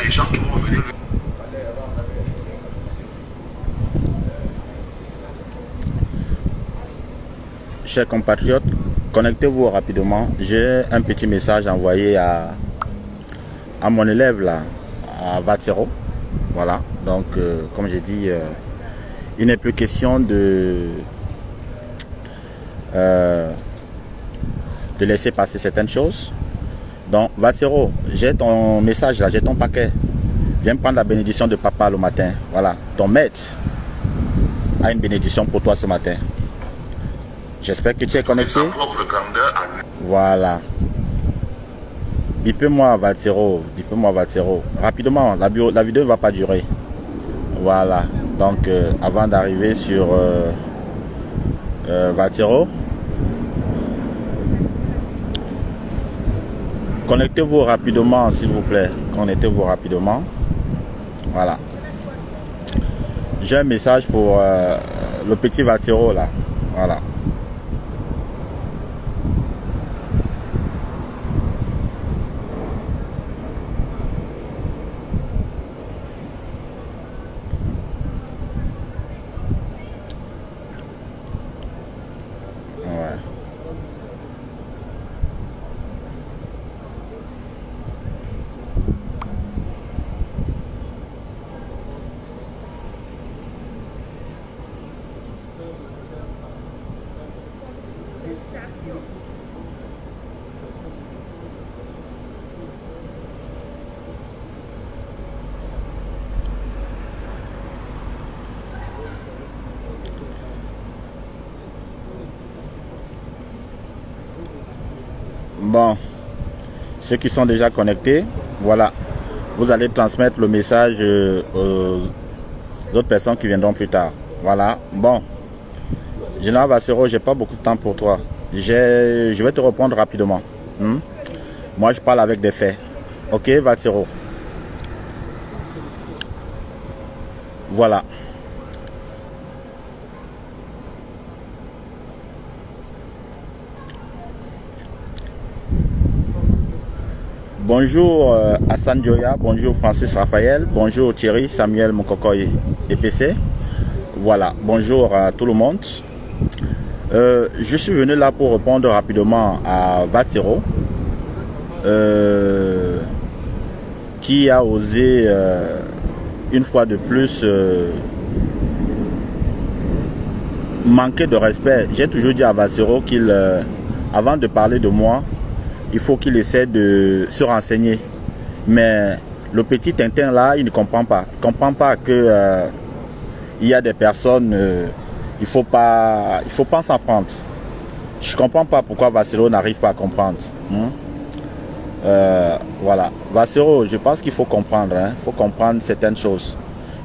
les gens qui vont venir. Chers compatriotes, connectez-vous rapidement. J'ai un petit message envoyé à mon élève là, à Vatero. Voilà, donc comme j'ai dit, il n'est plus question de laisser passer certaines choses. Donc Vatero, j'ai ton message là, j'ai ton paquet. Viens prendre la bénédiction de papa le matin. Voilà, ton maître a une bénédiction pour toi ce matin. J'espère que tu es connecté. Voilà. Bipez-moi Vatero, rapidement, la vidéo ne va pas durer. Voilà, donc avant d'arriver sur Vatero, connectez-vous rapidement s'il vous plaît, connectez-vous rapidement. Voilà. J'ai un message pour le petit Vatero là, voilà. Bon, ceux qui sont déjà connectés, voilà, vous allez transmettre le message aux autres personnes qui viendront plus tard. Voilà, bon, Général Vatero, j'ai pas beaucoup de temps pour toi. Je vais te répondre rapidement. Moi, je parle avec des faits. Ok, Vatero. Voilà. Bonjour Hassan Joya, bonjour Francis Raphaël, bonjour Thierry, Samuel Mokokoy et PC. Voilà, bonjour à tout le monde. Je suis venu là pour répondre rapidement à Vatero qui a osé une fois de plus manquer de respect. J'ai toujours dit à Vatero qu'il, avant de parler de moi, il faut qu'il essaie de se renseigner. Mais le petit Tintin là, il ne comprend pas. Il ne comprend pas que il y a des personnes, il faut pas s'en prendre. Je ne comprends pas pourquoi Vatero n'arrive pas à comprendre. Voilà. Vatero, je pense qu'il faut comprendre. Il faut comprendre certaines choses.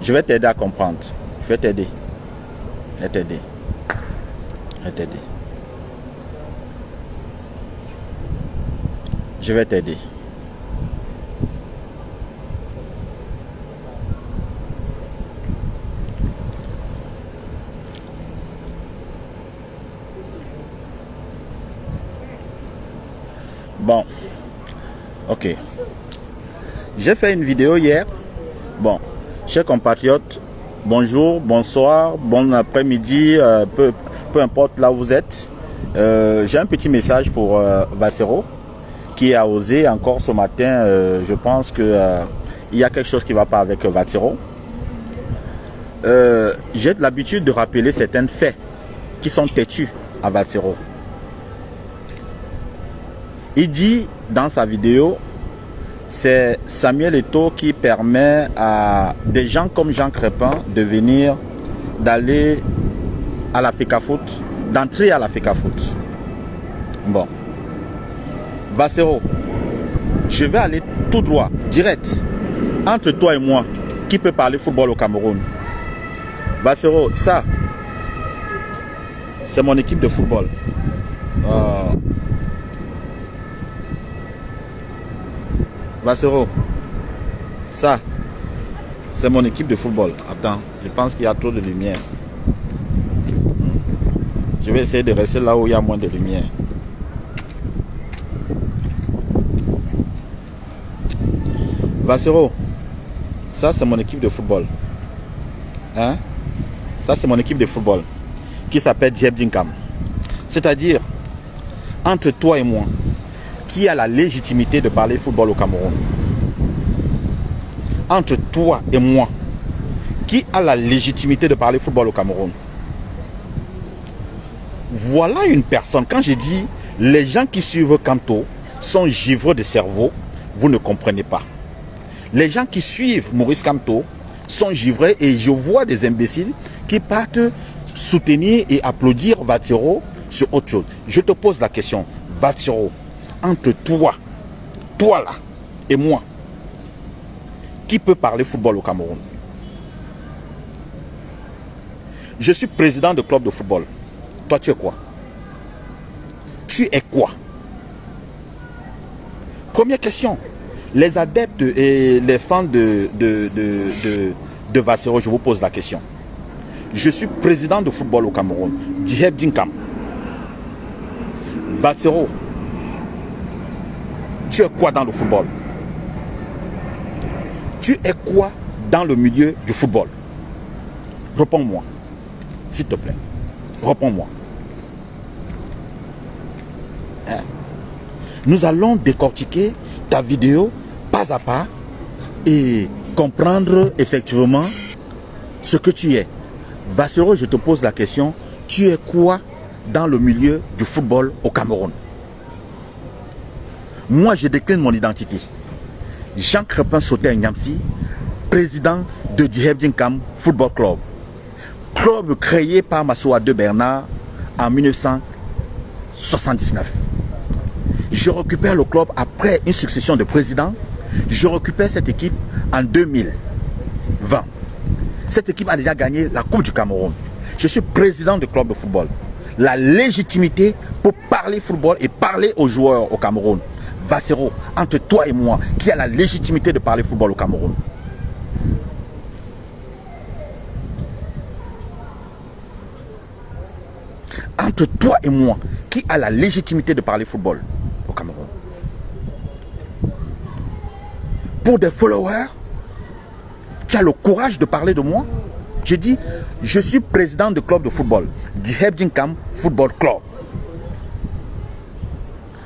Je vais t'aider à comprendre. Je vais t'aider. Je vais t'aider. Je vais t'aider. Je vais t'aider. Bon. Ok. J'ai fait une vidéo hier. Bon. Chers compatriotes, bonjour, bonsoir, bon après-midi, peu importe là où vous êtes. J'ai un petit message pour Vatero, qui a osé encore ce matin. Je pense que il y a quelque chose qui ne va pas avec Vatero. J'ai l'habitude de rappeler certains faits qui sont têtus à Vatero. Il dit dans sa vidéo, c'est Samuel Eto'o qui permet à des gens comme Jean Crépin de venir, d'aller à la FECAFOOT, d'entrer à la FECAFOOT. Bon. Vatero, je vais aller tout droit, direct, entre toi et moi, qui peut parler football au Cameroun. Vatero, ça, c'est mon équipe de football. Vatero, ça, c'est mon équipe de football. Attends, je pense qu'il y a trop de lumière. Je vais essayer de rester là où il y a moins de lumière. Vatero, Ça, c'est mon équipe de football. Hein? Ça, c'est mon équipe de football qui s'appelle Djeb Dinkam. C'est-à-dire, entre toi et moi, qui a la légitimité de parler football au Cameroun? Entre toi et moi, qui a la légitimité de parler football au Cameroun? Voilà une personne. Quand j'ai dit les gens qui suivent Kanto sont givreux de cerveau, vous ne comprenez pas. Les gens qui suivent Maurice Kamto sont givrés et je vois des imbéciles qui partent soutenir et applaudir Vatiro sur autre chose. Je te pose la question, Vatiro, entre toi là et moi, qui peut parler football au Cameroun? Je suis président de club de football. Toi, tu es quoi? Tu es quoi? Première question. Les adeptes et les fans de Vatiro, je vous pose la question. Je suis président de football au Cameroun. Djeb Dinkam. Vatiro, tu es quoi dans le football? Tu es quoi dans le milieu du football? Réponds-moi, s'il te plaît. Réponds-moi. Hein? Nous allons décortiquer ta vidéo pas à pas et comprendre effectivement ce que tu es. Vatiro, je te pose la question, tu es quoi dans le milieu du football au Cameroun? Moi, je décline mon identité. Jean Crépin Sauter Nyamsi, président de Djeb Dinkam Football Club. Club créé par Massoua de Bernard en 1979. Je récupère le club après une succession de présidents. Je récupère cette équipe en 2020. Cette équipe a déjà gagné la Coupe du Cameroun. Je suis président du club de football. La légitimité pour parler football et parler aux joueurs au Cameroun. Vatiro, entre toi et moi, qui a la légitimité de parler football au Cameroun? Entre toi et moi, qui a la légitimité de parler football au Cameroun? Pour des followers, tu as le courage de parler de moi? Je dis, je suis président de club de football, Djeb Dinkam Football Club.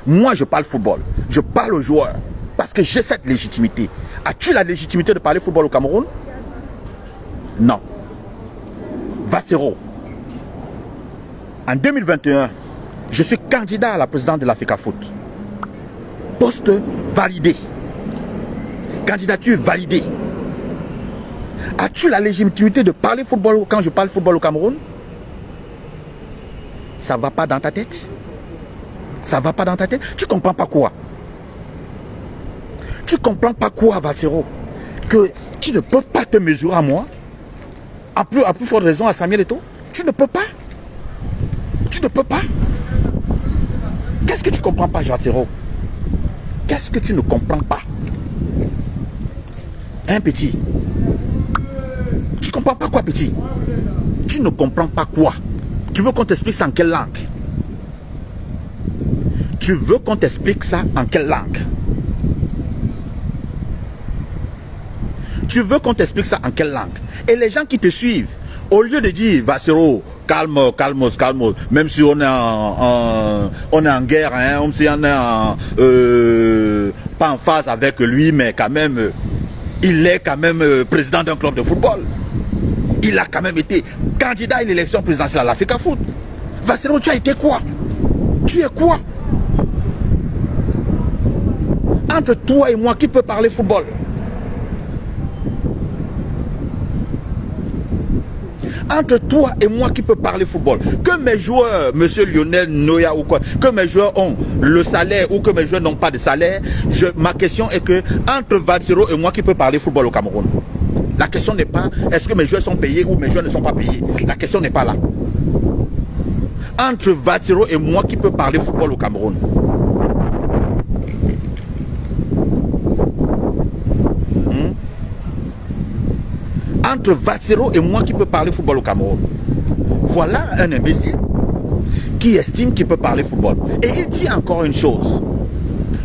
Moi, je parle football, je parle aux joueurs, parce que j'ai cette légitimité. As-tu la légitimité de parler football au Cameroun? Non. Vatiro, en 2021, je suis candidat à la présidence de l'Africa Foot. Poste validé. Candidature validée. As-tu la légitimité de parler football quand je parle football au Cameroun? Ça ne va pas dans ta tête? Ça ne va pas dans ta tête? Tu ne comprends pas quoi? Tu ne comprends pas quoi, Vatiro? Que tu ne peux pas te mesurer à moi? À plus forte raison à Samuel Eto'o? Tu ne peux pas? Tu ne peux pas? Qu'est-ce que tu ne comprends pas, Vatiro? Qu'est-ce que tu ne comprends pas? Hein, petit? Tu ne comprends pas quoi, petit? Tu ne comprends pas quoi? Tu veux qu'on t'explique ça en quelle langue? Tu veux qu'on t'explique ça en quelle langue? Tu veux qu'on t'explique ça en quelle langue? Et les gens qui te suivent, au lieu de dire, Vatiro, calme, calme, calme, même si on est en guerre, hein, même si on est pas en phase avec lui, mais quand même, il est quand même président d'un club de football. Il a quand même été candidat à l'élection présidentielle à l'Africa Foot. Vatiro, tu as été quoi? Tu es quoi? Entre toi et moi, qui peut parler football? Entre toi et moi, qui peut parler football? Que mes joueurs, monsieur Lionel Noya ou quoi, que mes joueurs ont le salaire ou que mes joueurs n'ont pas de salaire, ma question est que entre Vatiro et moi, qui peut parler football au Cameroun? La question n'est pas est-ce que mes joueurs sont payés ou mes joueurs ne sont pas payés. La question n'est pas là. Entre Vatiro et moi, qui peut parler football au Cameroun? Entre Vatiro et moi, qui peut parler football au Cameroun? Voilà un imbécile qui estime qu'il peut parler football. Et il dit encore une chose.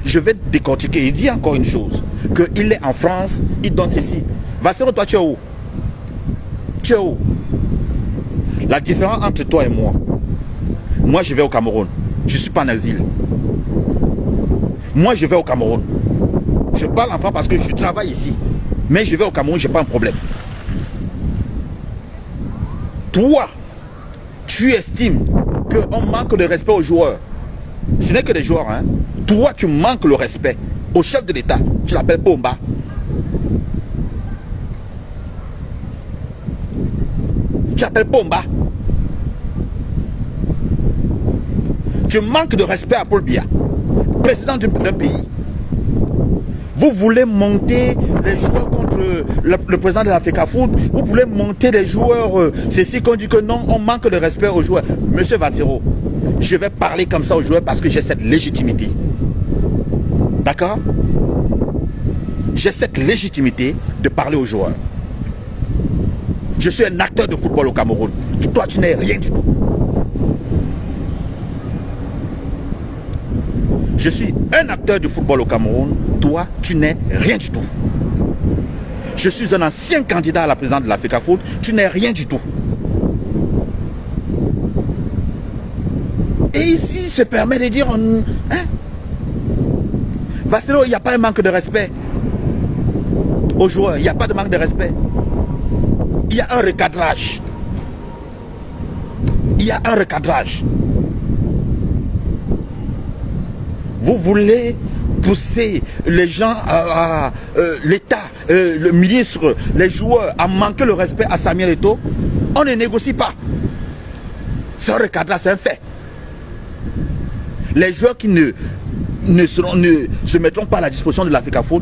Je vais décortiquer. Il dit encore une chose. Qu'il est en France, il donne ceci. Vassero, toi, tu es où? Tu es où? La différence entre toi et moi, je vais au Cameroun. Je ne suis pas en exil. Moi, je vais au Cameroun. Je parle en France parce que je travaille ici. Mais je vais au Cameroun, je n'ai pas un problème. Toi, tu estimes qu'on manque de respect aux joueurs. Ce n'est que des joueurs, hein. Toi, tu manques le respect au chef de l'État. Tu l'appelles Pomba. Tu l'appelles Pomba. Tu manques de respect à Paul Biya, président d'un pays. Vous voulez monter les joueurs contre le président de la FECAFOOT. Vous voulez monter les joueurs. C'est ici qu'on dit que non, on manque de respect aux joueurs. Monsieur Vassero, je vais parler comme ça aux joueurs parce que j'ai cette légitimité. D'accord? J'ai cette légitimité de parler aux joueurs. Je suis un acteur de football au Cameroun. Toi, tu n'es rien du tout. Je suis un acteur de football au Cameroun. Toi, tu n'es rien du tout. Je suis un ancien candidat à la présidence de la FECAFOOT. Tu n'es rien du tout. Et ici, il se permet de dire... Hein? Vassero, il n'y a pas un manque de respect aux joueurs. Il n'y a pas de manque de respect. Il y a un recadrage. Il y a un recadrage. Vous voulez pousser les gens, l'État, le ministre, les joueurs à manquer le respect à Samuel Eto'o. On ne négocie pas. C'est un recadrage, c'est un fait. Les joueurs qui ne se mettront pas à la disposition de la FECAFOOT,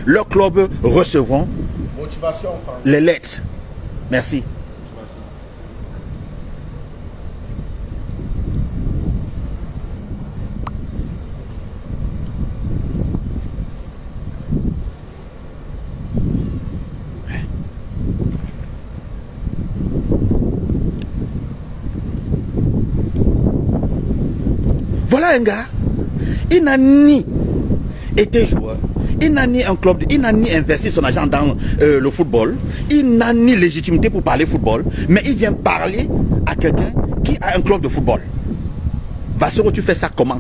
leurs clubs recevront les lettres. Merci. Voilà un gars, il n'a ni été joueur, il n'a ni un club, il n'a ni investi son argent dans le football, il n'a ni légitimité pour parler football, mais il vient parler à quelqu'un qui a un club de football. Vassero, tu fais ça comment?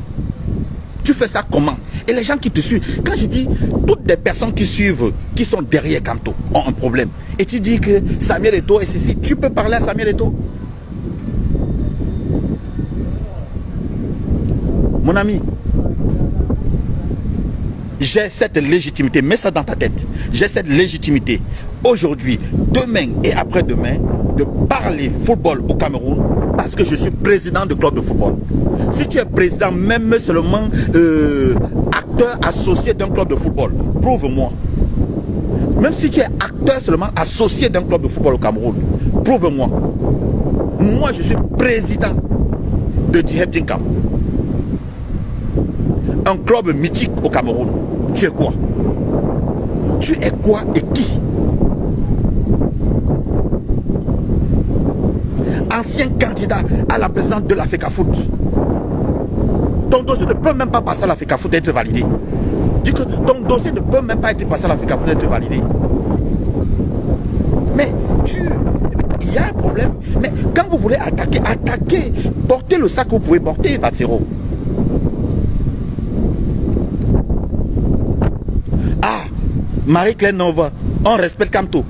Tu fais ça comment? Et les gens qui te suivent, quand je dis toutes les personnes qui suivent, qui sont derrière Kamto, ont un problème. Et tu dis que Samuel Eto'o est ceci, tu peux parler à Samuel Eto'o? Mon ami, j'ai cette légitimité, mets ça dans ta tête. J'ai cette légitimité aujourd'hui, demain et après-demain de parler football au Cameroun parce que je suis président de club de football. Si tu es président, même seulement acteur associé d'un club de football, prouve-moi. Même si tu es acteur seulement associé d'un club de football au Cameroun, prouve-moi. Moi, je suis président de Diheb Dinkam. Un club mythique au Cameroun. Tu es quoi? Tu es quoi et qui? Ancien candidat à la présidence de la FECAFOOT. Ton dossier ne peut même pas passer à la FECAFOOT d'être validé. Dis que ton dossier ne peut même pas être passé à la FECAFOOT d'être validé. Mais il y a un problème. Mais quand vous voulez attaquer, portez le sac que vous pouvez porter, Vassero. Ah, Marie-Claire Nova, on respecte Kamto.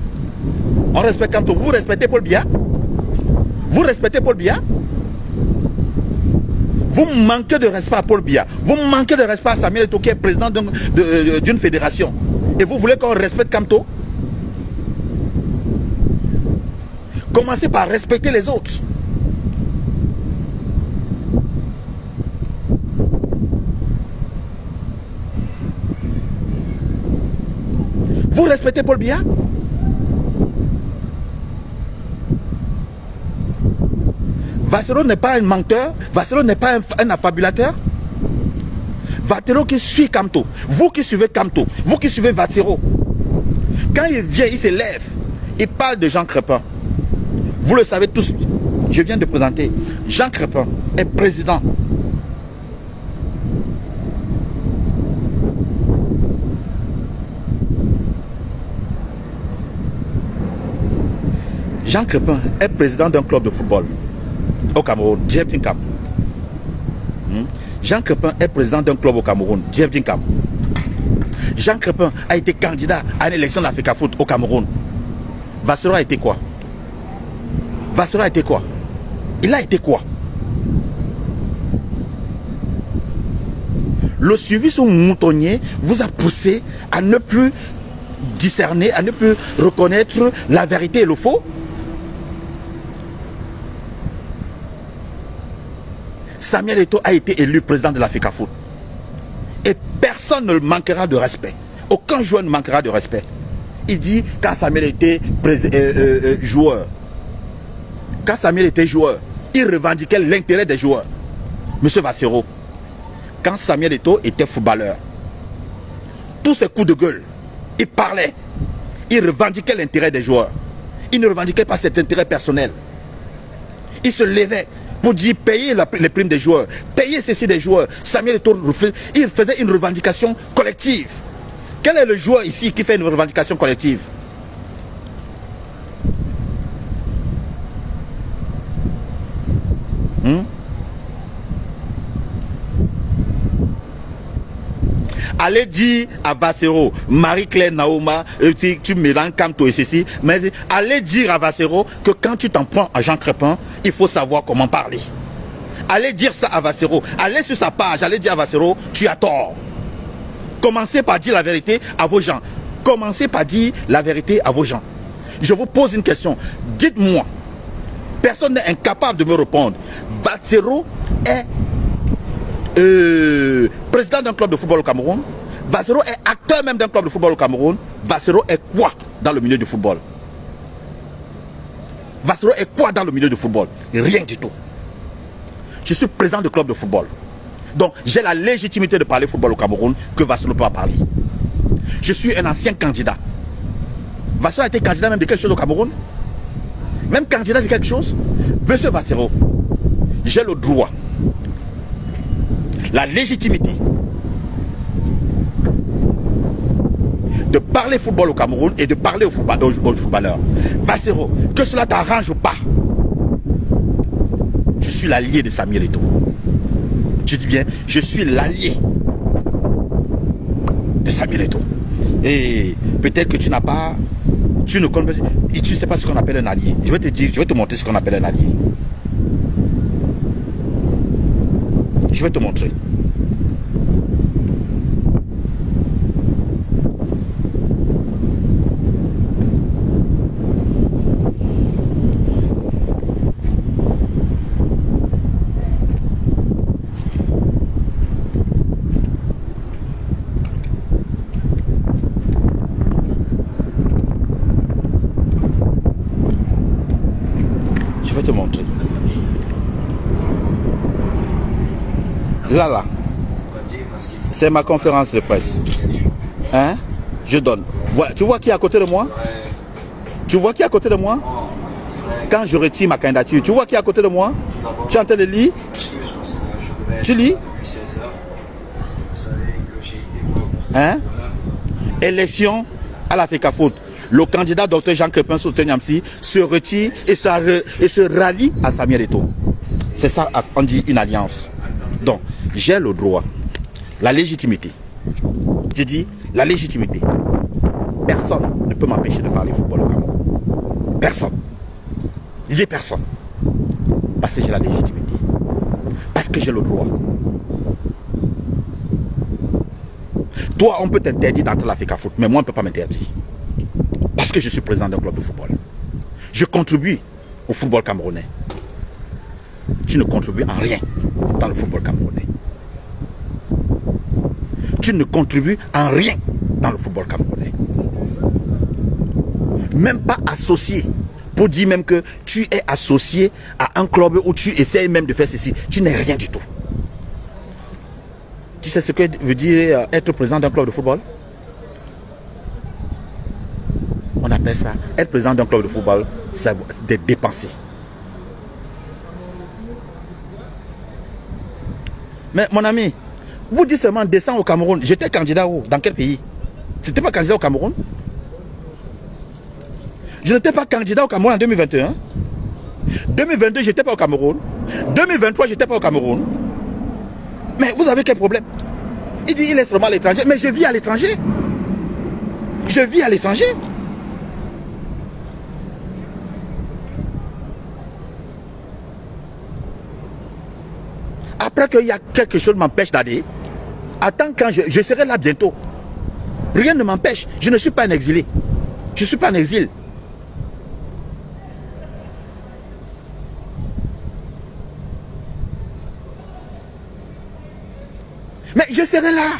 On respecte Kamto. Vous respectez Paul Biya? Vous respectez Paul Biya? Vous manquez de respect à Paul Biya. Vous manquez de respect à Samuel Eto'o qui est président d'une fédération. Et vous voulez qu'on respecte Kamto? Commencez par respecter les autres. Vous respectez Paul Biya? Vassero n'est pas un menteur. Vassero n'est pas un affabulateur. Vassero qui suit Kamto. Vous qui suivez Kamto. Vous qui suivez Vassero. Quand il vient, il se lève. Il parle de Jean Crépin. Vous le savez tous. Je viens de présenter. Jean Crépin est président. Jean Crépin est président d'un club de football au Cameroun, Djebdinkam. Jean Crépin est président d'un club au Cameroun, Djebdinkam. Jean Crépin a été candidat à une élection d'Africa Foot au Cameroun. Vassero a été quoi? Vassero a été quoi? Il a été quoi? Le suivi sur moutonnier vous a poussé à ne plus discerner, à ne plus reconnaître la vérité et le faux. Samuel Eto'o a été élu président de l'Africa Foot. Et personne ne manquera de respect. Aucun joueur ne manquera de respect. Il dit quand Samuel était joueur. Quand Samuel était joueur, il revendiquait l'intérêt des joueurs. Monsieur Vassero, quand Samuel Eto'o était footballeur, tous ses coups de gueule, il parlait. Il revendiquait l'intérêt des joueurs. Il ne revendiquait pas cet intérêt personnel. Il se levait pour dire payer les primes des joueurs, payer ceci des joueurs. Samuel Eto'o, il faisait une revendication collective. Quel est le joueur ici qui fait une revendication collective? Allez dire à Vassero, Marie-Claire Naoma, tu mélanges Kamto et ceci, mais allez dire à Vassero que quand tu t'en prends à Jean Crépin, il faut savoir comment parler. Allez dire ça à Vassero, allez sur sa page, allez dire à Vassero, tu as tort. Commencez par dire la vérité à vos gens. Commencez par dire la vérité à vos gens. Je vous pose une question, dites-moi, personne n'est incapable de me répondre. Vassero est président d'un club de football au Cameroun. Vassero est acteur même d'un club de football au Cameroun. Vassero est quoi dans le milieu du football? Vassero est quoi dans le milieu du football? Rien du tout. Je suis président de club de football. Donc j'ai la légitimité de parler football au Cameroun que Vassero ne peut pas parler. Je suis un ancien candidat. Vassero a été candidat même de quelque chose au Cameroun. Même candidat de quelque chose. Monsieur Vassero, j'ai le droit, la légitimité de parler football au Cameroun et de parler aux footballeurs. Vassero, que cela t'arrange ou pas, je suis l'allié de Samuel Eto'o. Je dis bien, je suis l'allié de Samuel Eto'o. Et peut-être que tu n'as pas, tu ne connais pas, tu ne sais pas ce qu'on appelle un allié. Je vais te dire, je vais te montrer ce qu'on appelle un allié. Je vais te montrer. Je vais te montrer. Là, c'est ma conférence de presse. Hein? Je donne. Voilà. Tu vois qui est à côté de moi? Tu vois qui est à côté de moi? Quand je retire ma candidature, tu vois qui est à côté de moi? Tu es en train de lire? Tu lis? Hein? Élection à l'Africa Foot. Le candidat Dr Jean Crépin Souteniamsi se retire et se rallie à Samuel Eto'o. C'est ça, on dit une alliance. Donc, j'ai le droit, la légitimité. Je dis la légitimité. Personne ne peut m'empêcher de parler football au Cameroun. Personne. Il n'y a personne. Parce que j'ai la légitimité. Parce que j'ai le droit. Toi, on peut t'interdire d'entrer à l'Africa Foot, mais moi, on ne peut pas m'interdire. Parce que je suis président d'un club de football. Je contribue au football camerounais. Tu ne contribues en rien dans le football camerounais. Tu ne contribues en rien dans le football camerounais. Même pas associé. Pour dire même que tu es associé à un club où tu essaies même de faire ceci. Tu n'es rien du tout. Tu sais ce que veut dire être président d'un club de football? On appelle ça, être président d'un club de football, c'est de dépenser. Mais mon ami, vous dites seulement descends au Cameroun. J'étais candidat où? Dans quel pays? C'était pas candidat au Cameroun? Je n'étais pas candidat au Cameroun en 2021. 2022, je n'étais pas au Cameroun. 2023, je n'étais pas au Cameroun. Mais vous avez quel problème? Il dit il est seulement à l'étranger. Mais je vis à l'étranger. Je vis à l'étranger. Après qu'il y a quelque chose qui m'empêche d'aller, attends quand je serai là bientôt. Rien ne m'empêche. Je ne suis pas un exilé. Je ne suis pas en exil. Mais je serai là.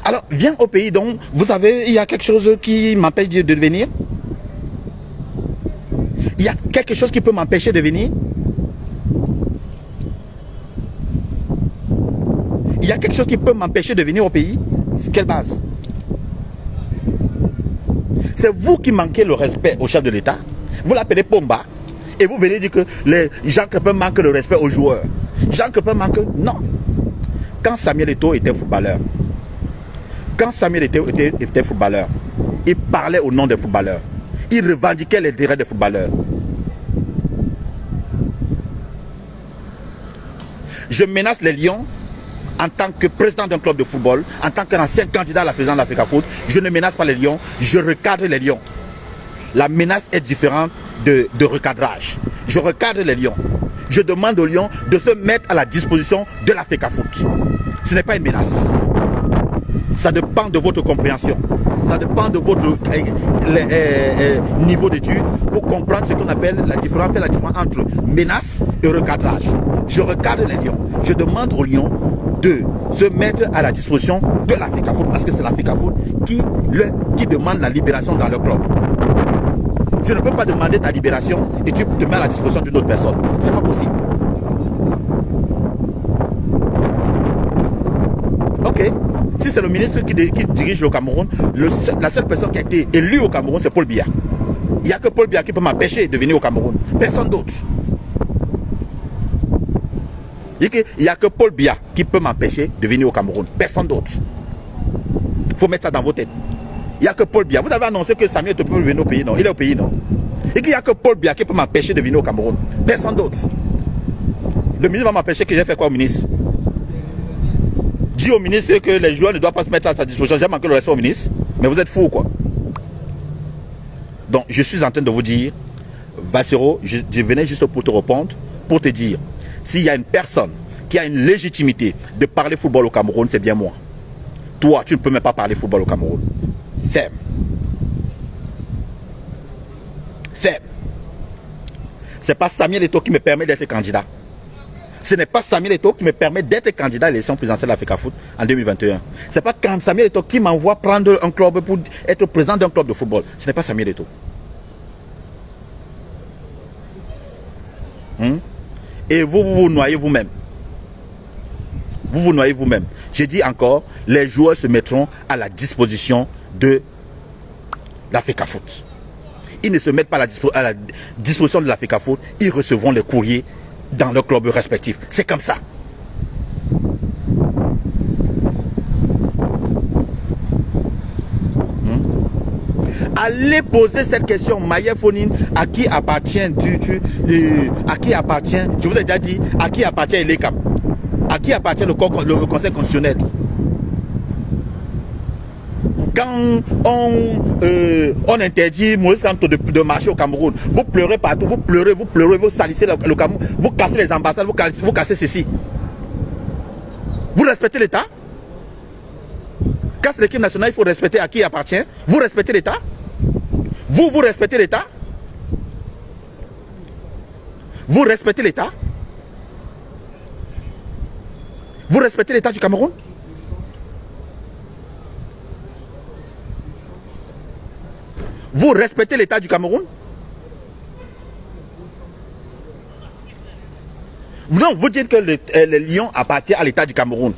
Alors, viens au pays dont vous avez, il y a quelque chose qui m'empêche de venir. Il y a quelque chose qui peut m'empêcher de venir. Il y a quelque chose qui peut m'empêcher de venir au pays. Quelle base? C'est vous qui manquez le respect au chef de l'État. Vous l'appelez Pomba. Et vous venez dire que les Jean Crépin manquent le respect aux joueurs. Jean Crépin manque... Non. Quand Samuel Eto'o était footballeur, était footballeur, il parlait au nom des footballeurs. Il revendiquait les intérêts des footballeurs. Je menace les Lions en tant que président d'un club de football, en tant qu'ancien candidat à la présidence de l'Africa Foot. Je ne menace pas les Lions, je recadre les Lions. La menace est différente de recadrage. Je recadre les Lions. Je demande aux Lions de se mettre à la disposition de l'Africa Foot. Ce n'est pas une menace. Ça dépend de votre compréhension. Ça dépend de votre niveau d'étude pour comprendre ce qu'on appelle la différence, faire la différence entre menace et recadrage. Je recadre les Lions. Je demande aux Lions de se mettre à la disposition de l'Africa Foot parce que c'est l'Africa Foot qui demande la libération dans leur club. Je ne peux pas demander ta libération et tu te mets à la disposition d'une autre personne. C'est pas possible. Ok. Si c'est le ministre qui dirige le Cameroun, la seule personne qui a été élue au Cameroun, c'est Paul Biya. Il n'y a que Paul Biya qui peut m'empêcher de venir au Cameroun. Personne d'autre. Il n'y a que Paul Biya qui peut m'empêcher de venir au Cameroun. Personne d'autre. Il faut mettre ça dans vos têtes. Il n'y a que Paul Biya. Vous avez annoncé que Samuel Eto'o peut venir au pays, non? Il est au pays, non? Et qu'il n'y a que Paul Biya qui peut m'empêcher de venir au Cameroun. Personne d'autre. Le ministre va m'empêcher que j'ai fait quoi au ministre? Dis au ministre que les joueurs ne doivent pas se mettre à sa disposition. J'ai manqué le respect au ministre. Mais vous êtes fou, quoi. Donc, je suis en train de vous dire, Vassero, je venais juste pour te répondre, pour te dire, s'il y a une personne qui a une légitimité de parler football au Cameroun, c'est bien moi. Toi, tu ne peux même pas parler football au Cameroun. Ferme. Ferme. C'est pas Samuel Eto'o qui me permet d'être candidat. Ce n'est pas Samuel Eto'o qui me permet d'être candidat à l'élection présidentielle de l'Africa Foot en 2021. Ce n'est pas Samuel Eto'o qui m'envoie prendre un club pour être président d'un club de football. Ce n'est pas Samuel Eto'o. Et vous noyez vous-même. Vous vous noyez vous-même. J'ai dit encore, les joueurs se mettront à la disposition de l'Africa Foot. Ils ne se mettent pas à la disposition de l'Africa Foot, ils recevront les courriers dans leur club respectif. C'est comme ça. Allez poser cette question, Maïa Fonine, à qui appartient à qui appartient, je vous ai déjà dit, à qui appartient l'ECAM, à qui appartient le Conseil constitutionnel. Quand on interdit Maurice Kamto de marcher au Cameroun, vous pleurez partout, vous pleurez, vous salissez le Cameroun, vous cassez les ambassades, vous cassez ceci. Vous respectez l'État? Quand c'est l'équipe nationale, il faut respecter à qui il appartient. Vous respectez l'État? Vous respectez l'État? Vous respectez l'État? Vous respectez l'État du Cameroun? Vous respectez l'État du Cameroun? Non, vous dites que les Lions appartiennent à l'État du Cameroun.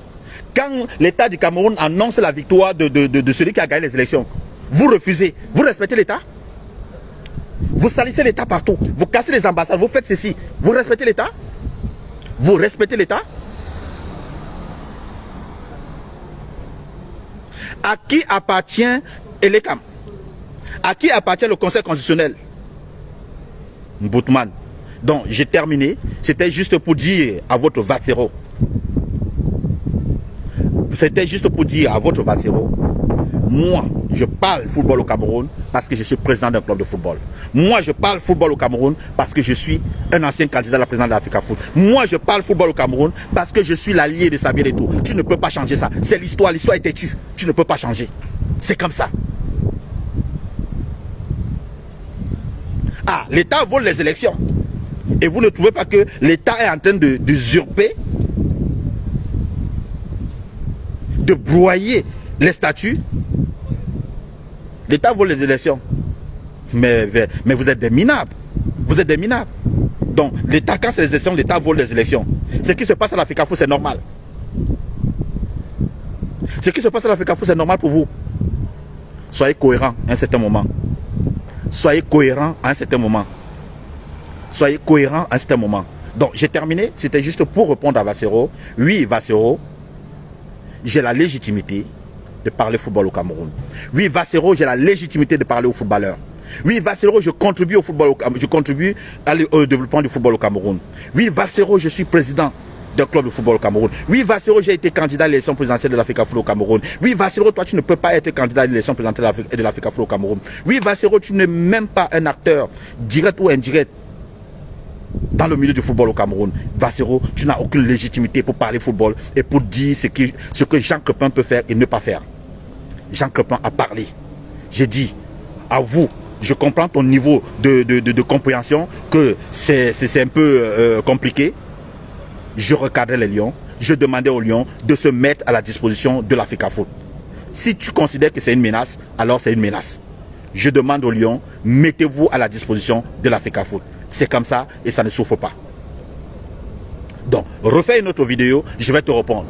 Quand l'État du Cameroun annonce la victoire de celui qui a gagné les élections, vous refusez. Vous respectez l'État? Vous salissez l'État partout. Vous cassez les ambassades, vous faites ceci. Vous respectez l'État? Vous respectez l'État? À qui appartient l'ECAM? À qui appartient le Conseil constitutionnel? Boutman. Donc, j'ai terminé. C'était juste pour dire à votre Vatsero. C'était juste pour dire à votre Vatsero. Moi, je parle football au Cameroun parce que je suis président d'un club de football. Moi, je parle football au Cameroun parce que je suis un ancien candidat à la présidence de l'Africa Foot. Moi, je parle football au Cameroun parce que je suis l'allié de Samuel Eto'o. Tu ne peux pas changer ça. C'est l'histoire. L'histoire est têtue. Tu ne peux pas changer. C'est comme ça. Ah, l'État vole les élections. Et vous ne trouvez pas que l'État est en train d'usurper, de broyer les statuts? L'État vole les élections. Mais vous êtes des minables. Vous êtes des minables. Donc, l'État, quand c'est les élections, l'État vole les élections. Ce qui se passe à l'Africa Foot, c'est normal. Ce qui se passe à l'Africa Foot, c'est normal pour vous. Soyez cohérents à un certain moment. Soyez cohérents à un certain moment. Soyez cohérents à un certain moment. Donc, j'ai terminé. C'était juste pour répondre à Vatsero. Oui, Vatsero, j'ai la légitimité de parler football au Cameroun. Oui, Vatsero, j'ai la légitimité de parler aux footballeurs. Oui, Vatsero, je contribue au football, je contribue au développement du football au Cameroun. Oui, Vatsero, je suis président d'un club de football au Cameroun. Oui, Vatsero, j'ai été candidat à l'élection présidentielle de l'Africa Foot au Cameroun. Oui, Vatsero, toi, tu ne peux pas être candidat à l'élection présidentielle de l'Africa Foot au Cameroun. Oui, Vatsero, tu n'es même pas un acteur direct ou indirect dans le milieu du football au Cameroun. Vatsero, tu n'as aucune légitimité pour parler football et pour dire ce que Jean Crespin peut faire et ne pas faire. Jean Crespin a parlé. J'ai dit à vous, je comprends ton niveau de compréhension, que c'est un peu compliqué. Je recadrais les Lions. Je demandais aux Lions de se mettre à la disposition de l'Africa Foot. Si tu considères que c'est une menace, alors c'est une menace. Je demande aux Lions, mettez-vous à la disposition de l'Africa Foot. C'est comme ça et ça ne souffre pas. Donc, refais une autre vidéo, je vais te répondre.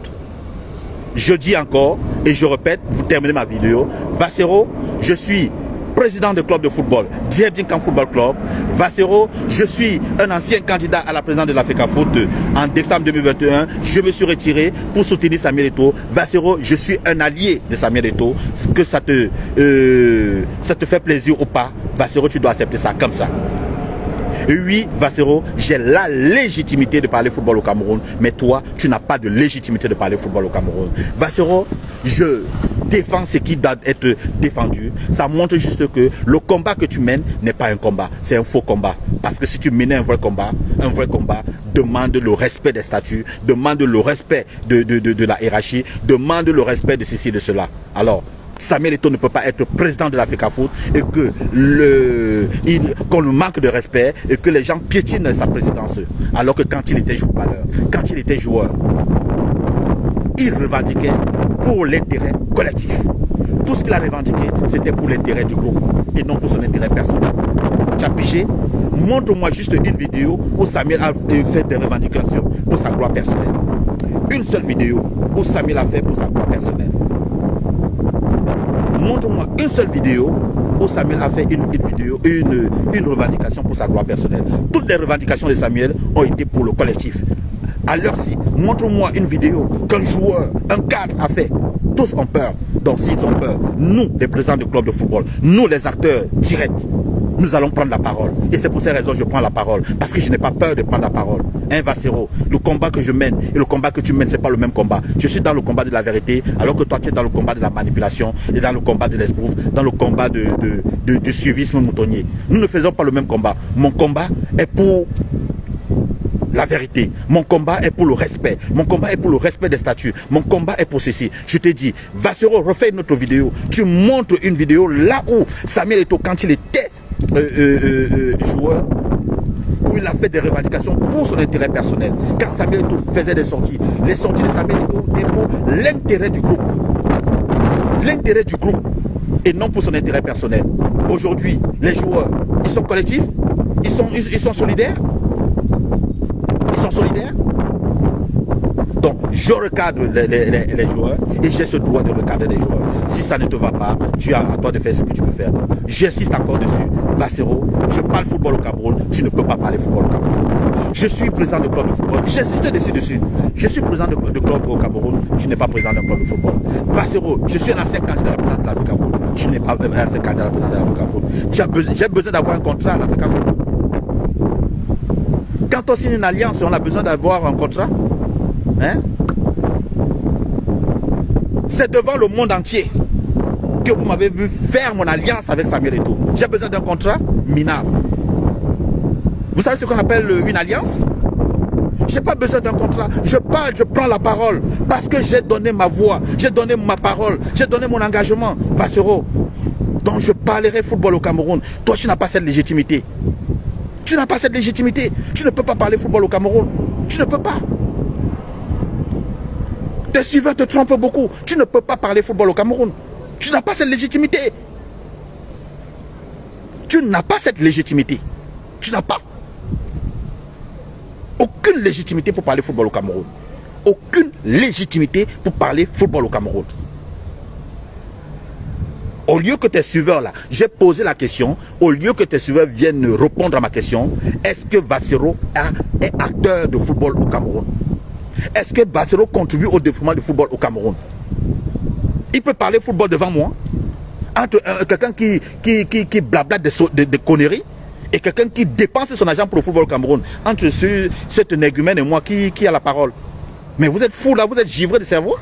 Je dis encore et je répète pour terminer ma vidéo. Vatsero, je suis président de club de football, Djebdinkan Football Club. Vatsero, je suis un ancien candidat à la présidence de l'Africa Foot en décembre 2021. Je me suis retiré pour soutenir Samuel Eto'o. Vatsero, je suis un allié de Samuel Eto'o. Que ça te fait plaisir ou pas, Vatsero, tu dois accepter ça comme ça. Et oui, Vatsero, j'ai la légitimité de parler football au Cameroun, mais toi, tu n'as pas de légitimité de parler football au Cameroun. Vatsero, je défends ce qui doit être défendu. Ça montre juste que le combat que tu mènes n'est pas un combat, c'est un faux combat. Parce que si tu menais un vrai combat demande le respect des statuts, demande le respect de la hiérarchie, demande le respect de ceci et de cela. Alors, Samuel Eto'o ne peut pas être président de l'Africa Foot et que qu'on lui manque de respect et que les gens piétinent sa présidence. Alors que quand il était footballeur, quand il était joueur, il revendiquait pour l'intérêt collectif. Tout ce qu'il a revendiqué, c'était pour l'intérêt du groupe et non pour son intérêt personnel. Tu as pigé? Montre-moi juste une vidéo où Samuel a fait des revendications pour sa gloire personnelle. Une seule vidéo où Samuel a fait pour sa gloire personnelle. Montre-moi une seule vidéo où Samuel a fait une revendication pour sa gloire personnelle. Toutes les revendications de Samuel ont été pour le collectif. À l'heure-ci, montre-moi une vidéo qu'un joueur, un cadre a fait. Tous ont peur. Donc s'ils ont peur, nous, les présidents de club de football, nous les acteurs directs, nous allons prendre la parole. Et c'est pour ces raisons que je prends la parole. Parce que je n'ai pas peur de prendre la parole. Vatsero, le combat que je mène et le combat que tu mènes, c'est pas le même combat. Je suis dans le combat de la vérité, alors que toi tu es dans le combat de la manipulation et dans le combat de l'esbrouf, dans le combat du suivisme moutonnier. Nous ne faisons pas le même combat. Mon combat est pour la vérité. Mon combat est pour le respect. Mon combat est pour le respect des statuts. Mon combat est pour ceci. Je te dis, Vatsero, refais une autre vidéo. Tu montres une vidéo là où Samuel Eto'o, quand il était joueur, où il a fait des revendications pour son intérêt personnel. Quand Samuel Eto'o faisait des sorties, les sorties de Samuel Eto'o étaient pour l'intérêt du groupe. L'intérêt du groupe et non pour son intérêt personnel. Aujourd'hui, les joueurs, ils sont collectifs, ils sont solidaires. Ils sont solidaires. Donc, je recadre les joueurs et j'ai ce droit de recadrer les joueurs. Si ça ne te va pas, tu as à toi de faire ce que tu peux faire. J'insiste encore dessus. Bassero, je parle football au Cameroun, tu ne peux pas parler football au Cameroun. Je suis président de club de football, j'insiste dessus. Je suis président de club au Cameroun, tu n'es pas président d'un club de football. Bassero, je suis l'ancien candidat à la présidence de l'Africa Foot, tu n'es pas l'ancien candidat à la présidence de l'Africa Foot. J'ai besoin d'avoir un contrat à l'Africa Foot. Quand on signe une alliance, on a besoin d'avoir un contrat. Hein? C'est devant le monde entier que vous m'avez vu faire mon alliance avec Samuel Eto'o. J'ai besoin d'un contrat minable. Vous savez ce qu'on appelle une alliance? Je n'ai pas besoin d'un contrat. Je parle, je prends la parole. Parce que j'ai donné ma voix, j'ai donné ma parole, j'ai donné mon engagement. Bassero, donc je parlerai football au Cameroun. Toi, tu n'as pas cette légitimité. Tu n'as pas cette légitimité. Tu ne peux pas parler football au Cameroun. Tu ne peux pas. Tes suiveurs te trompent beaucoup. Tu ne peux pas parler football au Cameroun. Tu n'as pas cette légitimité. Tu n'as pas cette légitimité. Tu n'as pas. Aucune légitimité pour parler football au Cameroun. Aucune légitimité pour parler football au Cameroun. Au lieu que tes suiveurs là, j'ai posé la question, au lieu que tes suiveurs viennent répondre à ma question, est-ce que Bassero est acteur de football au Cameroun? Est-ce que Bassero contribue au développement du football au Cameroun? Il peut parler football devant moi, entre quelqu'un qui blablate des conneries et quelqu'un qui dépense son argent pour le football au Cameroun. Entre cet négumène et moi, qui a la parole? Mais vous êtes fous là, vous êtes givrés de cerveau.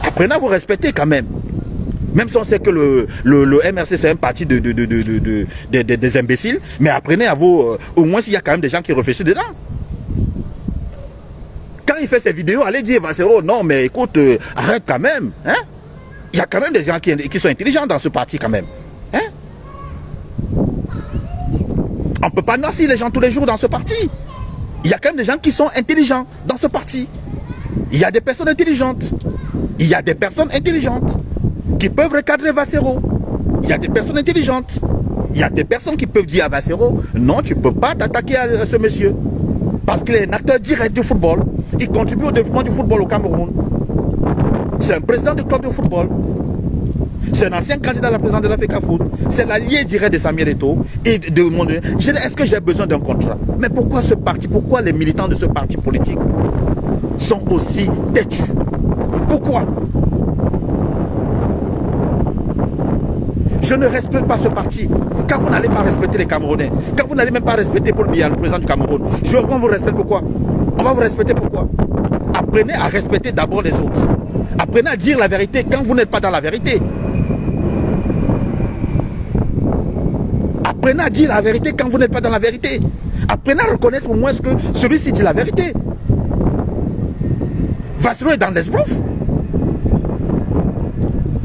Apprenez à vous respecter quand même. Même si on sait que le MRC c'est un parti des imbéciles, mais apprenez à vous, au moins s'il y a quand même des gens qui réfléchissent dedans. Quand il fait ses vidéos, allez dire Bassero, non mais écoute, arrête quand même. Hein? Il y a quand même des gens qui sont intelligents dans ce parti quand même. Hein? On ne peut pas noircir les gens tous les jours dans ce parti. Il y a quand même des gens qui sont intelligents dans ce parti. Il y a des personnes intelligentes. Il y a des personnes intelligentes qui peuvent recadrer Bassero. Il y a des personnes intelligentes. Il y a des personnes qui peuvent dire à Bassero, non, tu ne peux pas t'attaquer à ce monsieur. Parce qu'il est un acteur direct du football. Il contribue au développement du football au Cameroun. C'est un président du club de football. C'est un ancien candidat à la présidence de l'Africa Foot. C'est l'allié direct de Samuel Eto'o et de mon... Est-ce que j'ai besoin d'un contrat? Mais pourquoi ce parti, pourquoi les militants de ce parti politique sont aussi têtus? Pourquoi? Je ne respecte pas ce parti. Quand vous n'allez pas respecter les Camerounais, quand vous n'allez même pas respecter Paul Biya, le président du Cameroun, je vais vous respecter pourquoi? On va vous respecter pourquoi? Apprenez à respecter d'abord les autres. Apprenez à dire la vérité quand vous n'êtes pas dans la vérité. Apprenez à dire la vérité quand vous n'êtes pas dans la vérité. Apprenez à reconnaître au moins ce que celui-ci dit la vérité. Bassero est dans l'esbrouf.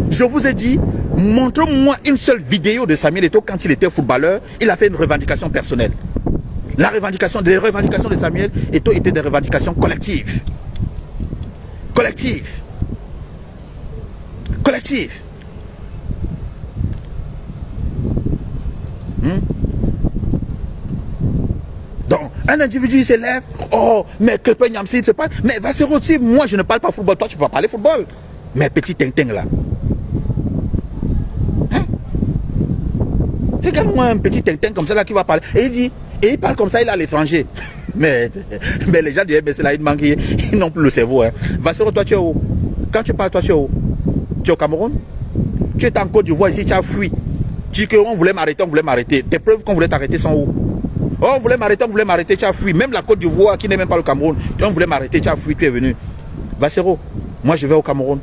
Je vous ai dit, montrez-moi une seule vidéo de Samuel Eto'o quand il était footballeur. Il a fait une revendication personnelle. Les revendications de Samuel Eto'o étaient des revendications collectives. Collectives. Collectives. Donc, un individu s'élève, oh, mais que Nyamsi se parle. Mais Bassero, si moi je ne parle pas football, toi tu peux pas parler football. Mais petit tintin là. Hein? Regarde-moi un petit tintin comme ça là qui va parler. Et il dit, et il parle comme ça, il est à l'étranger. Mais les gens du MBC là, ils n'ont plus le cerveau. Hein. Bassero, toi tu es où? Quand tu parles, toi tu es où? Tu es au Cameroun? Tu es en Côte d'Ivoire ici, tu as fui. Tu dis qu'on voulait m'arrêter, on voulait m'arrêter. Tes preuves qu'on voulait t'arrêter sont où? Oh, on voulait m'arrêter, tu as fui. Même la Côte d'Ivoire qui n'est même pas le Cameroun, on voulait m'arrêter, tu as fui, tu es venu. Bassero, moi je vais au Cameroun.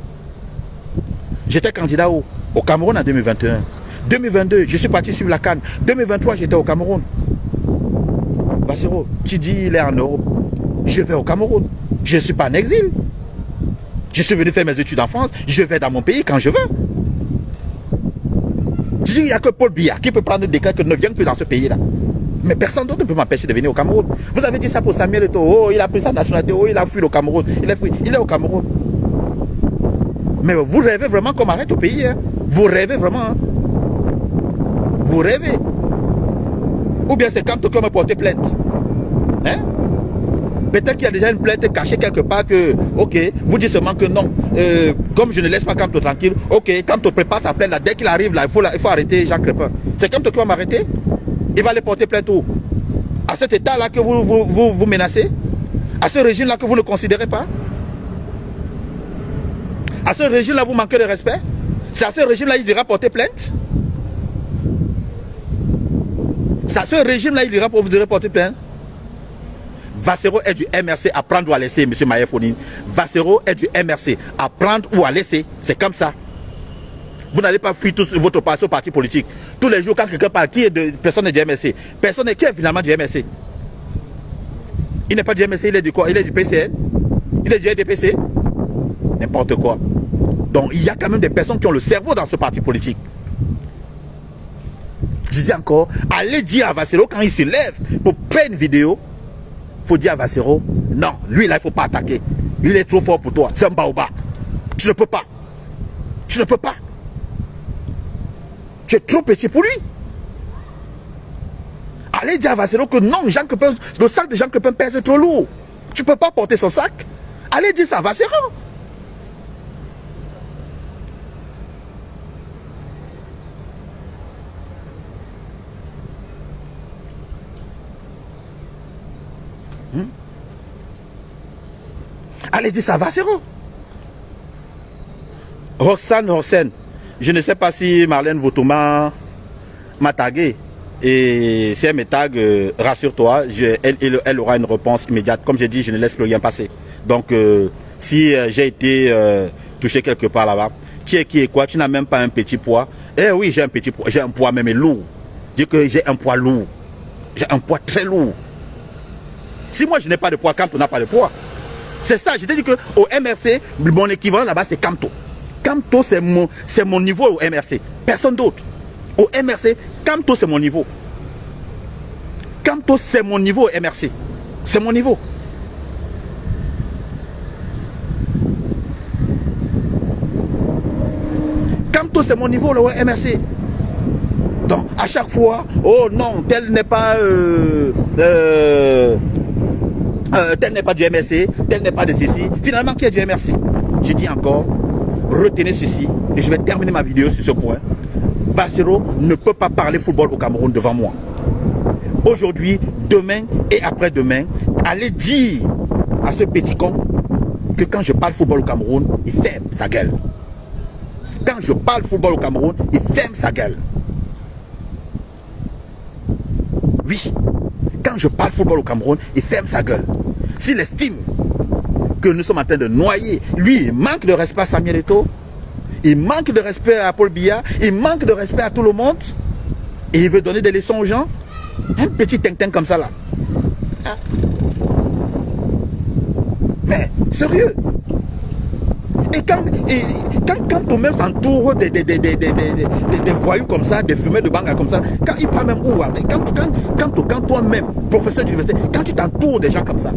J'étais candidat au Cameroun en 2021. 2022, je suis parti suivre la CAN. 2023, j'étais au Cameroun. Bassero, tu dis il est en Europe. Je vais au Cameroun. Je ne suis pas en exil. Je suis venu faire mes études en France. Je vais dans mon pays quand je veux. Tu dis il n'y a que Paul Biya qui peut prendre des cas que ne viennent plus dans ce pays-là. Mais personne d'autre ne peut m'empêcher de venir au Cameroun. Vous avez dit ça pour Samuel Eto'o. Oh, il a pris sa nationalité. Oh, il a fui au Cameroun. Il est au Cameroun. Mais vous rêvez vraiment qu'on m'arrête au pays. Hein? Vous rêvez vraiment. Hein? Vous rêvez. Ou bien c'est quand quelqu'un me porte plainte. Hein? Peut-être qu'il y a déjà une plainte cachée quelque part que, ok, vous dites seulement que non. Comme je ne laisse pas Kamto tranquille, ok, Kamto prépare sa plainte là, dès qu'il arrive là, il faut arrêter Jean Crépin. C'est Kamto qui va m'arrêter? Il va aller porter plainte où? À cet état-là que vous menacez? À ce régime-là que vous ne considérez pas? À ce régime-là, vous manquez de respect? C'est à ce régime-là il ira porter plainte? C'est à ce régime-là il ira vous irez porter plainte? Vassero est du MRC à prendre ou à laisser, M. Maïefonine. Vassero est du MRC à prendre ou à laisser. C'est comme ça. Vous n'allez pas fuir tous votre parti politique. Tous les jours, quand quelqu'un parle, personne n'est du MRC. Personne n'est qui est finalement du MRC. Il n'est pas du MRC, il est du quoi? Il est du PCN. Il est du RDPC. N'importe quoi. Donc il y a quand même des personnes qui ont le cerveau dans ce parti politique. Je dis encore, allez dire à Vassero quand il se lève pour faire une vidéo. Il faut dire à Vassero, non, lui là il ne faut pas attaquer. Il est trop fort pour toi, c'est un baobab. Tu ne peux pas. Tu ne peux pas. Tu es trop petit pour lui. Allez dire à Vassero que non, le sac de Jean Crépin pèse trop lourd. Tu ne peux pas porter son sac. Allez dire ça à Vassero. Allez dire ça à Vassero. Roxane, je ne sais pas si Marlène Votouma m'a tagué. Et si elle me tag, rassure-toi, elle aura une réponse immédiate. Comme j'ai dit, je ne laisse plus rien passer. Donc, si j'ai été touché quelque part là-bas, qui est quoi? Tu n'as même pas un petit poids. Eh oui, j'ai un petit poids. J'ai un poids même lourd. Je dis que j'ai un poids lourd. J'ai un poids très lourd. Si moi je n'ai pas de poids, Kamto n'a pas de poids. C'est ça, je t'ai dit qu'au MRC, mon équivalent là-bas c'est Kamto. Kamto c'est mon niveau au MRC. Personne d'autre. Au MRC, Kamto c'est mon niveau. Kamto c'est mon niveau au MRC. C'est mon niveau. Kamto c'est mon niveau là, au MRC. Donc à chaque fois, oh non, tel n'est pas tel n'est pas du MRC, tel n'est pas de ceci. Finalement, qui est du MRC? Je dis encore, retenez ceci, et je vais terminer ma vidéo sur ce point. Vassero ne peut pas parler football au Cameroun devant moi. Aujourd'hui, demain et après-demain, allez dire à ce petit con que quand je parle football au Cameroun, il ferme sa gueule. Quand je parle football au Cameroun, il ferme sa gueule. Oui. Quand je parle football au Cameroun, il ferme sa gueule. S'il estime que nous sommes en train de noyer, lui, il manque de respect à Samuel Eto'o, il manque de respect à Paul Biya, il manque de respect à tout le monde, et il veut donner des leçons aux gens. Un petit tintin comme ça là. Ah. Mais, sérieux. Et quand on même s'entoure des voyous comme ça, des fumeurs de banga comme ça, quand il parle même où avec, quand toi-même, professeur d'université, quand tu t'entoures des gens comme ça,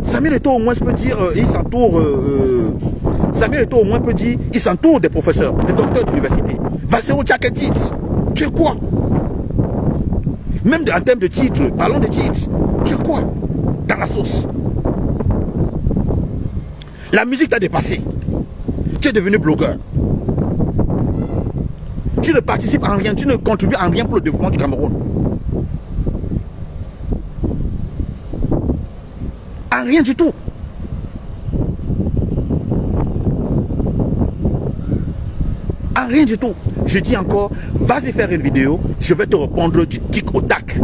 Samuel Eto'o au moins peut dire, il s'entoure, Samuel Eto'o au moins peut dire, il s'entoure des professeurs, des docteurs d'université. Vassero, tu as quel titre? Tu es quoi? Même en termes de titres, parlons de titres, tu es quoi dans la sauce? La musique t'a dépassé. Tu es devenu blogueur. Tu ne participes en rien, tu ne contribues en rien pour le développement du Cameroun. En rien du tout. En rien du tout. Je dis encore, vas-y faire une vidéo, je vais te répondre du tic au tac.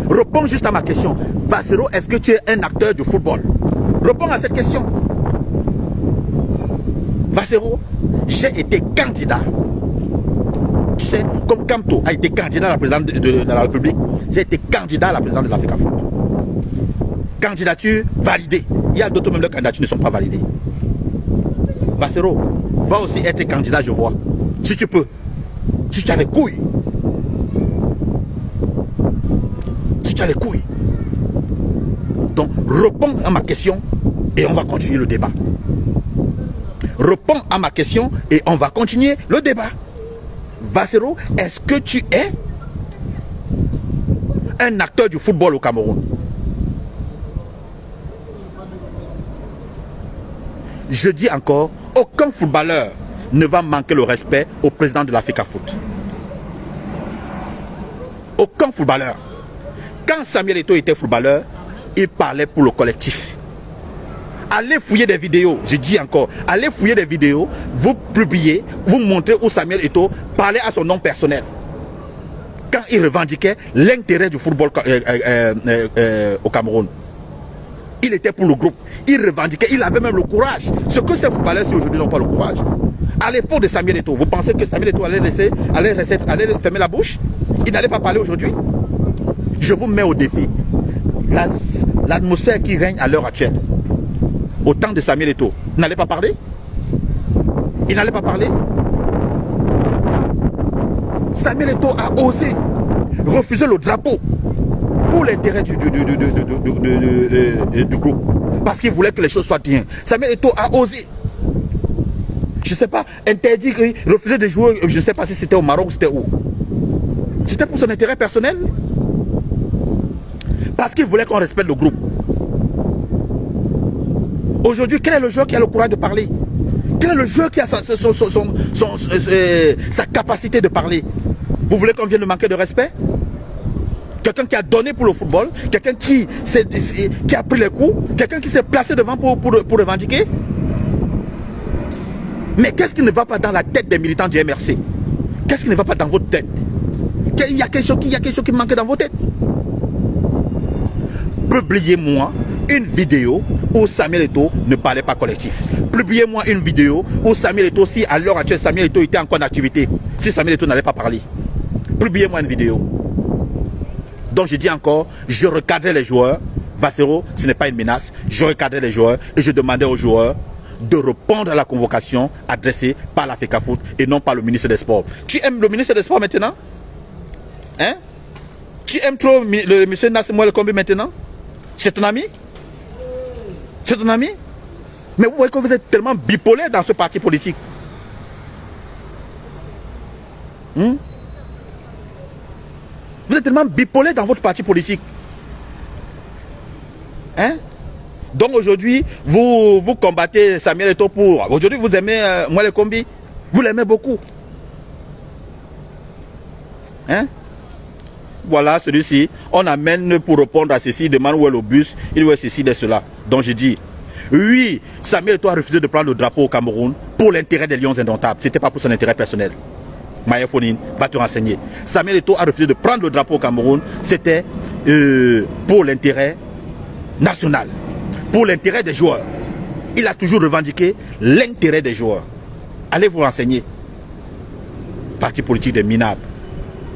Réponds juste à ma question. Vassero, est-ce que tu es un acteur de football? Réponds à cette question. Vassero, j'ai été candidat. Tu sais, comme Kamto a été candidat à la présidence de la République, j'ai été candidat à la présidence de l'Africa Foot. Candidature validée. Il y a d'autres même de candidatures ne sont pas validées. Vassero, va aussi être candidat, je vois. Si tu peux. Si tu as les couilles. Si tu as les couilles. Donc, réponds à ma question et on va continuer le débat. Réponds à ma question et on va continuer le débat. Vassero, est-ce que tu es un acteur du football au Cameroun? Je dis encore, aucun footballeur ne va manquer le respect au président de l'Africa Foot. Aucun footballeur. Quand Samuel Eto'o était footballeur, il parlait pour le collectif. Allez fouiller des vidéos, je dis encore, allez fouiller des vidéos, vous publiez, vous montrez où Samuel Eto'o parlait à son nom personnel. Quand il revendiquait l'intérêt du football au Cameroun. Il était pour le groupe, il revendiquait, il avait même le courage. Ce que ces footballeurs aujourd'hui n'ont pas le courage. À l'époque de Samuel Eto'o, vous pensez que Samuel Eto'o allait fermer la bouche? Il n'allait pas parler aujourd'hui? Je vous mets au défi. L'atmosphère qui règne à l'heure actuelle, au temps de Samuel Eto'o, n'allait pas parler? Il n'allait pas parler? Samuel Eto'o a osé refuser le drapeau pour l'intérêt du groupe. Parce qu'il voulait que les choses soient bien. Samuel Eto'o a osé. Je ne sais pas, interdit, refuser de jouer, je ne sais pas si c'était au Maroc ou c'était où. C'était pour son intérêt personnel. Parce qu'il voulait qu'on respecte le groupe. Aujourd'hui, quel est le joueur qui a le courage de parler? Quel est le joueur qui a sa capacité de parler? Vous voulez qu'on vienne le manquer de respect? Quelqu'un qui a donné pour le football, quelqu'un qui a pris les coups, quelqu'un qui s'est placé devant pour revendiquer. Mais qu'est-ce qui ne va pas dans la tête des militants du MRC? Qu'est-ce qui ne va pas dans votre tête? Il y a quelque chose qui manque dans vos têtes. Publiez-moi une vidéo où Samuel Eto'o ne parlait pas collectif. Publiez-moi une vidéo où Samuel Eto'o, si à l'heure actuelle Samuel Eto'o était encore en activité, si Samuel Eto'o n'allait pas parler. Publiez-moi une vidéo. Donc je dis encore, je recadrais les joueurs. Vassero, ce n'est pas une menace. Je recadrais les joueurs et je demandais aux joueurs de répondre à la convocation adressée par l'Africa Foot et non par le ministre des Sports. Tu aimes le ministre des Sports maintenant? Hein? Tu aimes trop le monsieur Nassir Mouelkombi maintenant? C'est ton ami? C'est ton ami? Mais vous voyez que vous êtes tellement bipolaire dans ce parti politique. Vous êtes tellement bipolaire dans votre parti politique. Hein? Donc aujourd'hui, vous combattez Samuel Eto'o pour... Aujourd'hui, vous aimez Mouelkombi. Vous l'aimez beaucoup. Hein? Voilà, celui-ci, on amène pour répondre à ceci, demande où est le bus, il veut ceci, de cela. Donc je dis, oui, Samuel Eto'o a refusé de prendre le drapeau au Cameroun pour l'intérêt des Lions Indomptables. Ce n'était pas pour son intérêt personnel. Maya Fonine va te renseigner. Samuel Eto'o a refusé de prendre le drapeau au Cameroun, c'était pour l'intérêt national, pour l'intérêt des joueurs. Il a toujours revendiqué l'intérêt des joueurs. Allez vous renseigner. Parti politique des minables.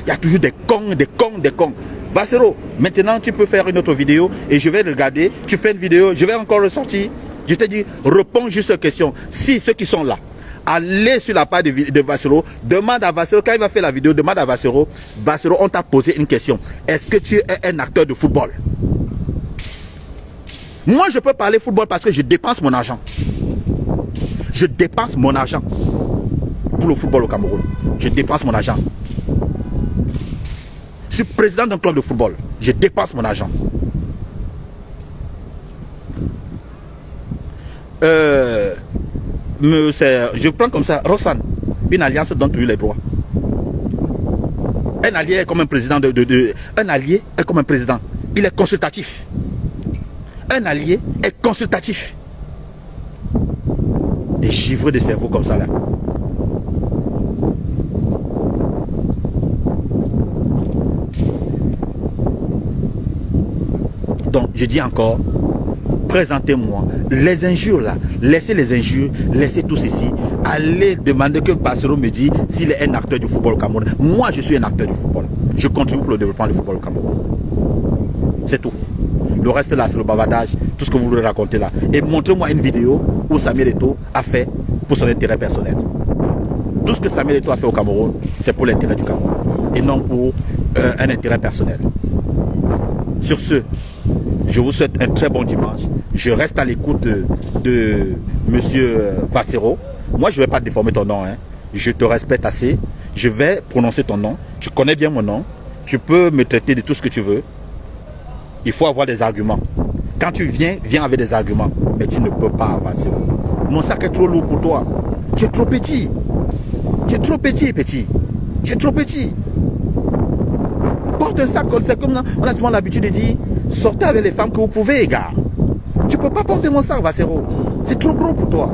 Il y a toujours des cons, des cons, des cons. Vassero, maintenant tu peux faire une autre vidéo et je vais regarder. Tu fais une vidéo, je vais encore ressortir. Je te dis, réponds juste aux questions. Si ceux qui sont là, allez sur la page de Vassero, demande à Vassero, quand il va faire la vidéo, demande à Vassero, Vassero, on t'a posé une question. Est-ce que tu es un acteur de football? Moi, je peux parler football parce que je dépense mon argent. Je dépense mon argent pour le football au Cameroun. Je dépense mon argent. Je suis président d'un club de football. Je dépense mon argent. Je prends comme ça, Roxane, une alliance donne toujours les droits. Un allié est comme un président un allié est comme un président. Il est consultatif. Un allié est consultatif. Des givrés de cerveau comme ça là. Donc, je dis encore, présentez-moi les injures là, laissez les injures, laissez tout ceci, allez demander que Bassero me dise s'il est un acteur du football au Cameroun. Moi, je suis un acteur du football. Je contribue pour le développement du football au Cameroun. C'est tout. Le reste là, c'est le bavardage, tout ce que vous voulez raconter là. Et montrez-moi une vidéo où Samuel Eto'o a fait pour son intérêt personnel. Tout ce que Samuel Eto'o a fait au Cameroun, c'est pour l'intérêt du Cameroun et non pour un intérêt personnel. Sur ce, je vous souhaite un très bon dimanche. Je reste à l'écoute de monsieur Vassero. Moi, je ne vais pas déformer ton nom. Hein. Je te respecte assez. Je vais prononcer ton nom. Tu connais bien mon nom. Tu peux me traiter de tout ce que tu veux. Il faut avoir des arguments. Quand tu viens, viens avec des arguments. Mais tu ne peux pas, Vassero. Mon sac est trop lourd pour toi. Tu es trop petit. Tu es trop petit, petit. Tu es trop petit. Porte un sac, c'est comme on a souvent l'habitude de dire, sortez avec les femmes que vous pouvez, gars. Tu ne peux pas porter mon sac, Vassero. C'est trop gros pour toi.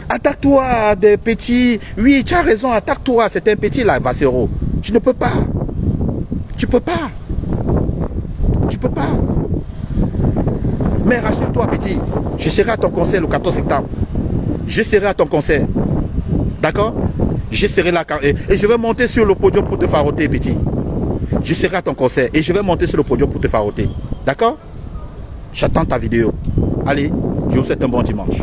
Attaque-toi à des petits. Oui, tu as raison, attaque-toi. C'est un petit là, Vassero. Tu ne peux pas. Tu peux pas. Tu peux pas. Mais rassure-toi, petit. Je serai à ton concert le 14 septembre. Je serai à ton concert. D'accord? Je serai là et je vais monter sur le podium pour te faroter, petit. Je serai à ton concert et je vais monter sur le podium pour te faroter. D'accord? J'attends ta vidéo. Allez, je vous souhaite un bon dimanche.